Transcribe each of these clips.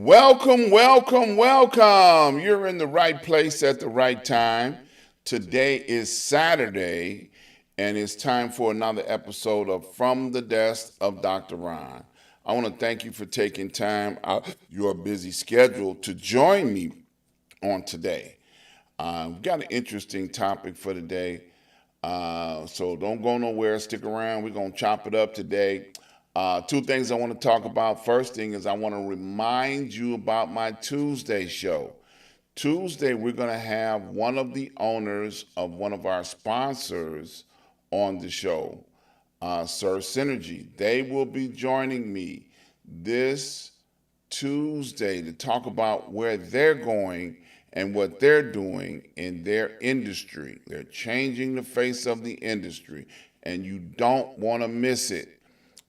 Welcome, welcome, welcome. You're in the right place at the right time. Today is Saturday, and it's time for another episode of From the Desk of Dr. Ron. I want to thank you for taking time out of your busy schedule to join me on today. We've got an interesting topic for today, so don't go nowhere. Stick around. We're going to chop it up today. Two things I want to talk about. First thing is I want to remind you about my Tuesday show. Tuesday, we're going to have one of the owners of one of our sponsors on the show, Sir Synergy. They will be joining me this Tuesday to talk about where they're going and what they're doing in their industry. They're changing the face of the industry, and you don't want to miss it.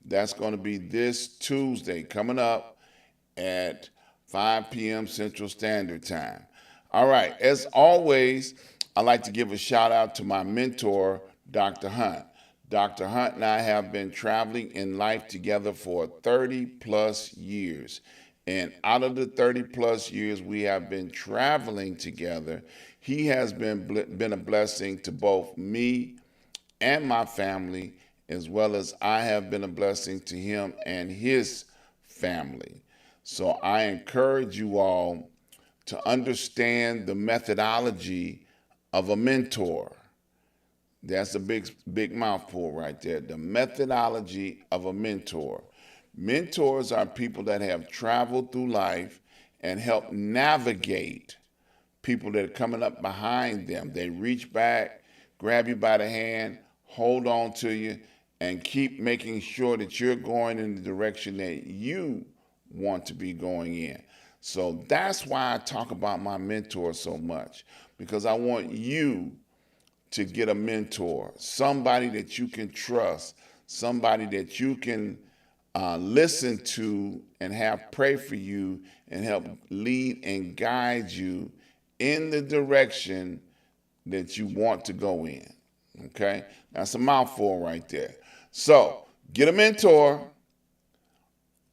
That's going to be this Tuesday coming up at 5 p.m. Central Standard Time. All right, as always, I'd like to give a shout out to my mentor, Dr. Hunt. Dr. Hunt and I have been traveling in life together for 30 plus years. And out of the 30 plus years we have been traveling together, he has been a blessing to both me and my family, as well as I have been a blessing to him and his family. So I encourage you all to understand the methodology of a mentor. That's a big mouthful right there. The methodology of a mentor. Mentors are people that have traveled through life and help navigate people that are coming up behind them. They reach back, grab you by the hand, hold on to you, and keep making sure that you're going in the direction that you want to be going in. So that's why I talk about my mentor so much, because I want you to get a mentor, somebody that you can trust, somebody that you can listen to and have pray for you and help lead and guide you in the direction that you want to go in. Okay? That's a mouthful right there. So get a mentor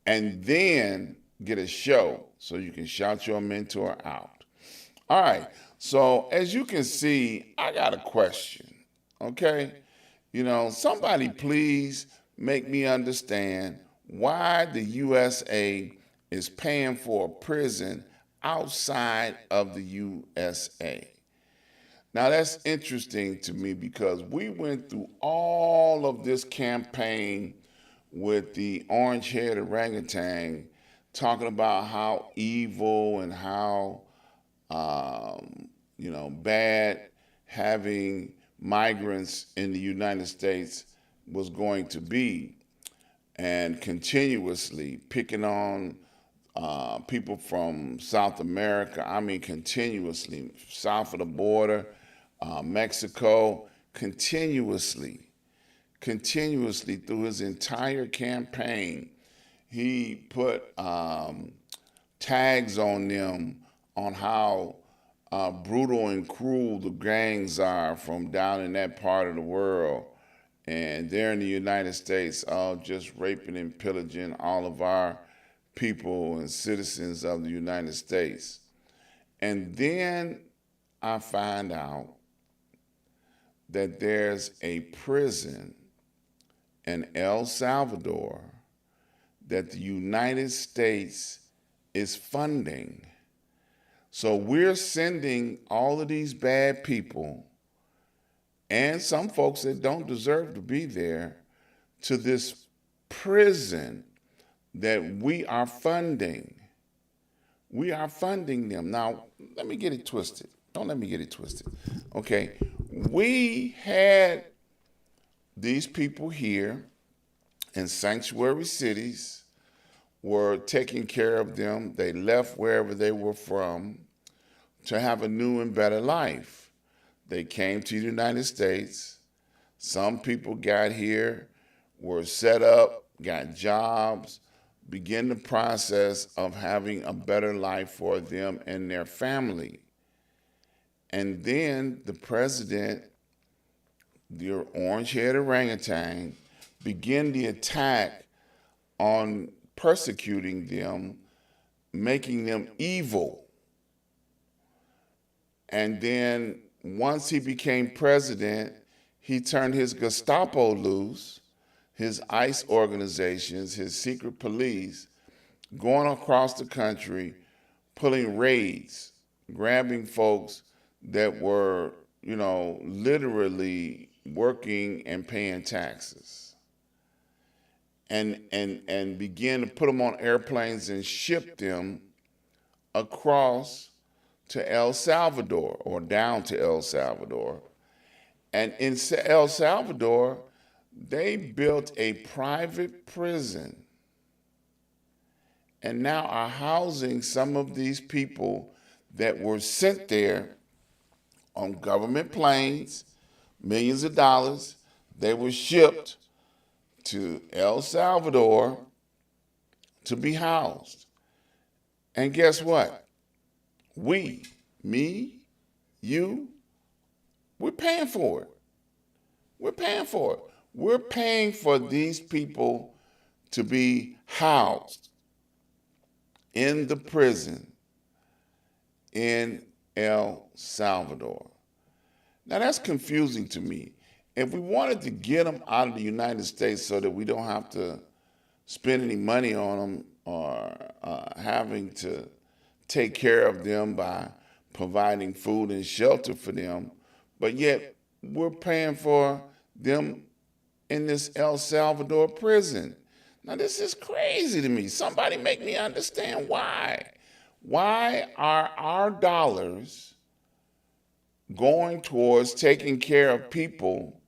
and then get a show so you can shout your mentor out. All right. So as you can see, I got a question. Okay? Somebody please make me understand why the USA is paying for a prison outside of the USA. Now that's interesting to me because we went through all of this campaign with the orange-haired orangutan talking about how evil and how bad having migrants in the United States was going to be, and continuously picking on people from South America. I mean, continuously, south of the border, Mexico, continuously through his entire campaign, he put tags on them on how brutal and cruel the gangs are from down in that part of the world. And they're in the United States, just raping and pillaging all of our people and citizens of the United States. And then I find out that there's a prison in El Salvador that the United States is funding. So we're sending all of these bad people and some folks that don't deserve to be there to this prison that we are funding. We are funding them. Now, let me get it twisted. Don't let me get it twisted. Okay, we had these people here in sanctuary cities, were taking care of them. They left wherever they were from to have a new and better life. They came to the United States. Some people got here, were set up, got jobs, began the process of having a better life for them and their family. And then the president, the orange-haired orangutan, began the attack on persecuting them, making them evil. And then once he became president, he turned his Gestapo loose, his ICE organizations, his secret police, going across the country, pulling raids, grabbing folks that were, literally working and paying taxes, and begin to put them on airplanes and ship them across to El Salvador or down to El Salvador. And in El Salvador, they built a private prison and now are housing some of these people that were sent there on government planes, millions of dollars. They were shipped to El Salvador to be housed. And guess what? We, me, you, we're paying for it. We're paying for it. We're paying for these people to be housed in the prison in El Salvador. Now that's confusing to me. If we wanted to get them out of the United States so that we don't have to spend any money on them or having to take care of them by providing food and shelter for them, but yet we're paying for them in this El Salvador prison. Now this is crazy to me. Somebody make me understand why. Why are our dollars going towards taking care of people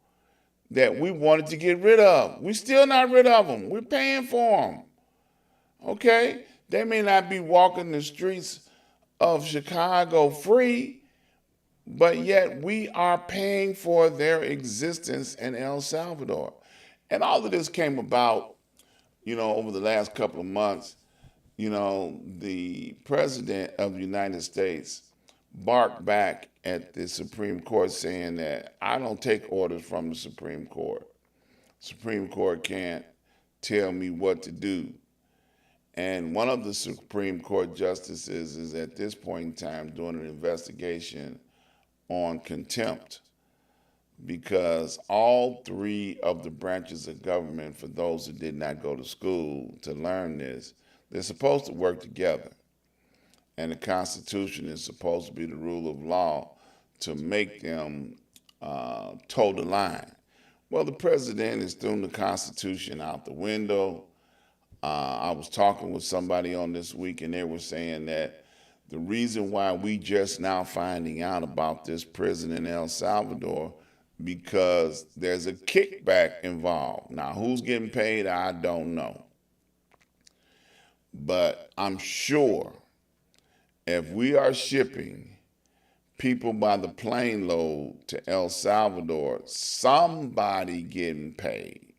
that we wanted to get rid of? We're still not rid of them. We're paying for them. Okay? They may not be walking the streets of Chicago free, but yet we are paying for their existence in El Salvador. And all of this came about, over the last couple of months. The president of the United States barked back at the Supreme Court saying that I don't take orders from the Supreme Court. Supreme Court can't tell me what to do. And one of the Supreme Court justices is at this point in time doing an investigation on contempt, because all three of the branches of government, for those who did not go to school to learn this, they're supposed to work together. And the Constitution is supposed to be the rule of law to make them toe the line. Well, the president is throwing the Constitution out the window. I was talking with somebody on this week, and they were saying that the reason why we just now finding out about this prison in El Salvador, because there's a kickback involved. Now, who's getting paid, I don't know. But I'm sure if we are shipping people by the plane load to El Salvador, somebody getting paid.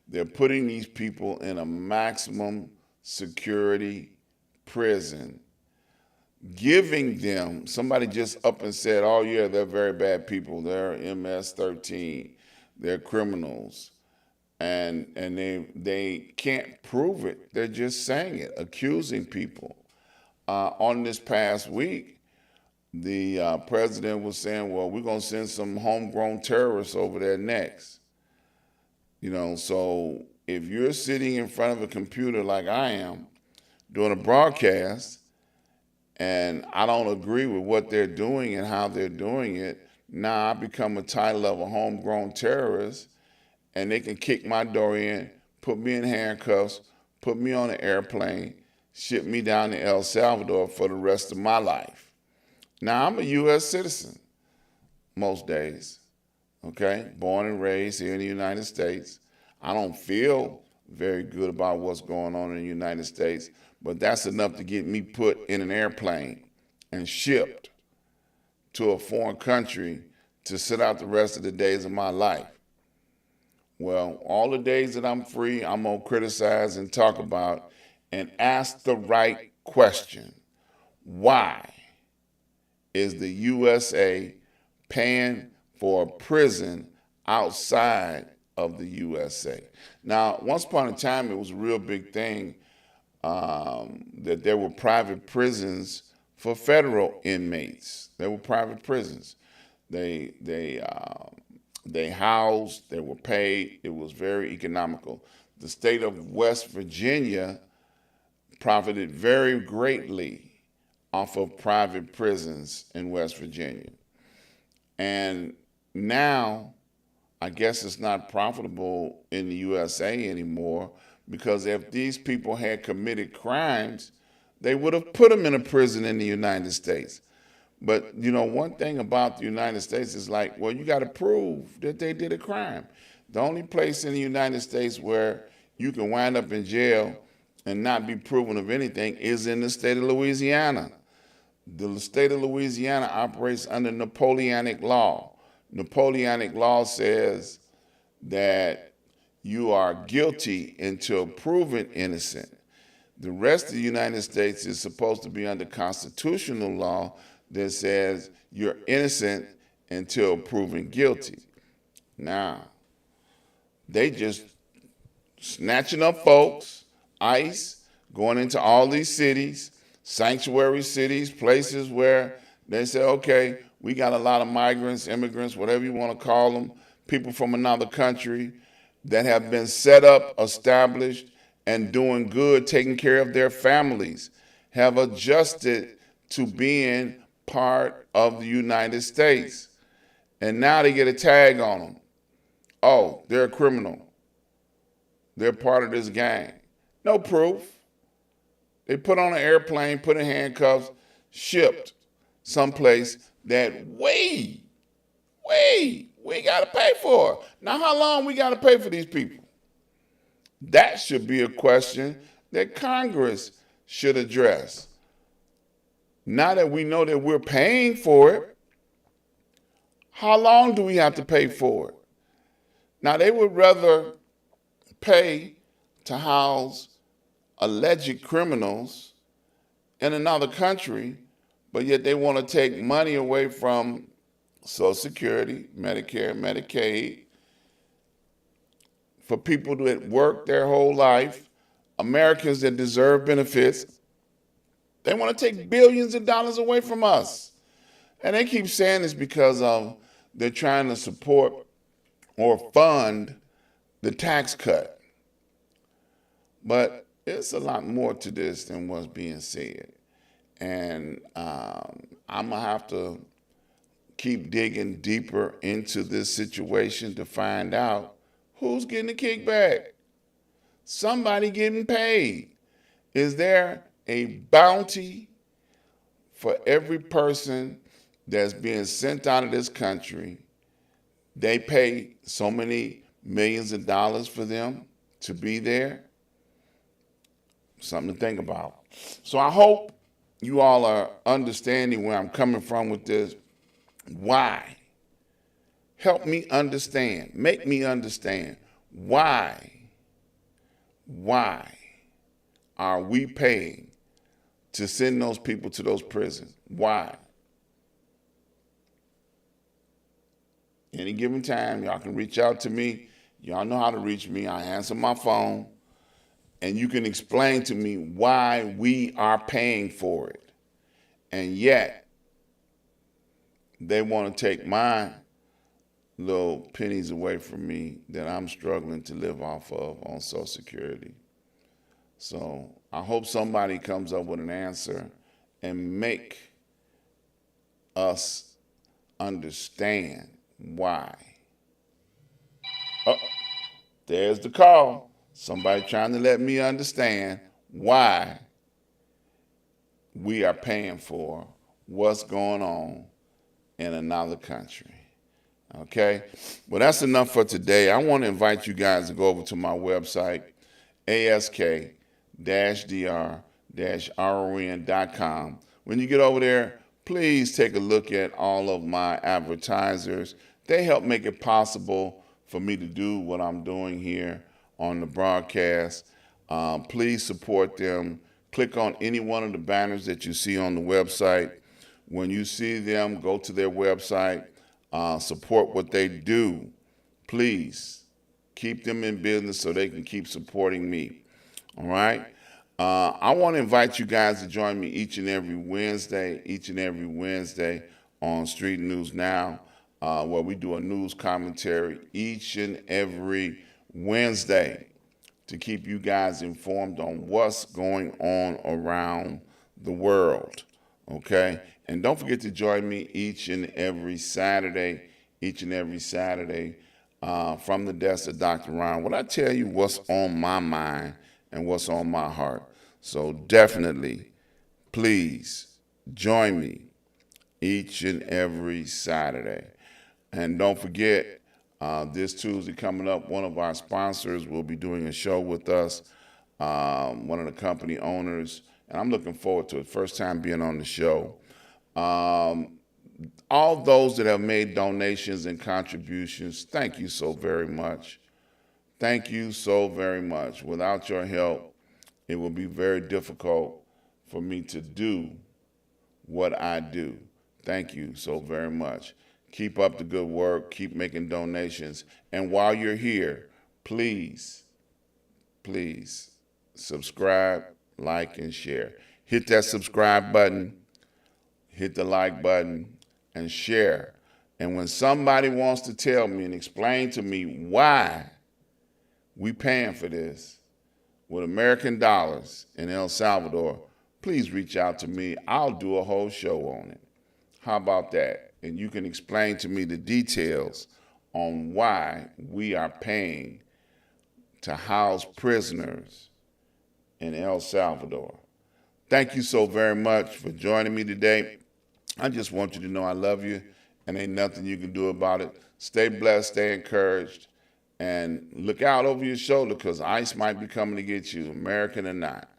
They're putting these people in a maximum security prison, giving them, somebody just up and said, oh yeah, they're very bad people, they're MS-13, they're criminals, and they can't prove it, they're just saying it, accusing people. On this past week, the president was saying, well, we're going to send some homegrown terrorists over there next. So if you're sitting in front of a computer like I am, doing a broadcast, and I don't agree with what they're doing and how they're doing it, now I become a title of a homegrown terrorist, and they can kick my door in, put me in handcuffs, put me on an airplane, ship me down to El Salvador for the rest of my life. Now, I'm a U.S. citizen most days, okay? Born and raised here in the United States. I don't feel very good about what's going on in the United States, but that's enough to get me put in an airplane and shipped to a foreign country to sit out the rest of the days of my life. Well, all the days that I'm free, I'm going to criticize and talk about and ask the right question. Why is the USA paying for a prison outside of the USA? Now, once upon a time, it was a real big thing that there were private prisons for federal inmates. There were private prisons. They housed. They were paid. It was very economical. The state of West Virginia profited very greatly off of private prisons in West Virginia. And now, I guess it's not profitable in the USA anymore, because if these people had committed crimes, they would have put them in a prison in the United States. But, one thing about the United States is like, well, you got to prove that they did a crime. The only place in the United States where you can wind up in jail and not be proven of anything is in the state of Louisiana. The state of Louisiana operates under Napoleonic law. Napoleonic law says that you are guilty until proven innocent. The rest of the United States is supposed to be under constitutional law that says you're innocent until proven guilty. Now, they just snatching up folks, ICE, going into all these cities, sanctuary cities, places where they say, okay, we got a lot of migrants, immigrants, whatever you want to call them, people from another country that have been set up, established, and doing good, taking care of their families, have adjusted to being part of the United States. And now they get a tag on them. Oh, they're a criminal. They're part of this gang. No proof. They put on an airplane, put in handcuffs, shipped someplace that we got to pay for. Now, how long we got to pay for these people? That should be a question that Congress should address. Now that we know that we're paying for it, how long do we have to pay for it? Now, they would rather pay to house alleged criminals in another country, but yet they want to take money away from Social Security, Medicare, Medicaid, for people that work their whole life, Americans that deserve benefits. They want to take billions of dollars away from us. And they keep saying it's because of they're trying to support or fund the tax cut. But it's a lot more to this than what's being said. And I'm going to have to keep digging deeper into this situation to find out who's getting the kickback. Somebody getting paid. Is there a bounty for every person that's being sent out of this country? They pay so many millions of dollars for them to be there. Something to think about. So I hope you all are understanding where I'm coming from with this. Why? Help me understand. Make me understand. Why are we paying to send those people to those prisons? Why? Any given time, y'all can reach out to me. Y'all know how to reach me. I answer my phone. And you can explain to me why we are paying for it. And yet, they want to take my little pennies away from me that I'm struggling to live off of on Social Security. So I hope somebody comes up with an answer and make us understand why. Oh, there's the call. Somebody trying to let me understand why we are paying for what's going on in another country. Okay? Well, that's enough for today. I want to invite you guys to go over to my website, ask-dr-ron.com. When you get over there, please take a look at all of my advertisers. They help make it possible for me to do what I'm doing here on the broadcast. Please support them. Click on any one of the banners that you see on the website. When you see them, go to their website, support what they do. Please keep them in business so they can keep supporting me. All right? I want to invite you guys to join me each and every Wednesday on Street News Now, where we do a news commentary each and every Wednesday to keep you guys informed on what's going on around the world. Okay? And don't forget to join me each and every Saturday, from the desk of Dr. Ron. When I tell you what's on my mind and what's on my heart. So definitely, please join me each and every Saturday. And don't forget, this Tuesday coming up, one of our sponsors will be doing a show with us, one of the company owners, and I'm looking forward to it. First time being on the show. All those that have made donations and contributions, thank you so very much. Thank you so very much. Without your help, it will be very difficult for me to do what I do. Thank you so very much. Keep up the good work. Keep making donations. And while you're here, please subscribe, like, and share. Hit that subscribe button, hit the like button, and share. And when somebody wants to tell me and explain to me why we paying for this with American dollars in El Salvador, please reach out to me. I'll do a whole show on it. How about that? And you can explain to me the details on why we are paying to house prisoners in El Salvador. Thank you so very much for joining me today. I just want you to know I love you, and ain't nothing you can do about it. Stay blessed, stay encouraged, and look out over your shoulder, because ICE might be coming to get you, American or not.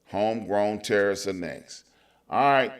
Homegrown terrorists are next. All right.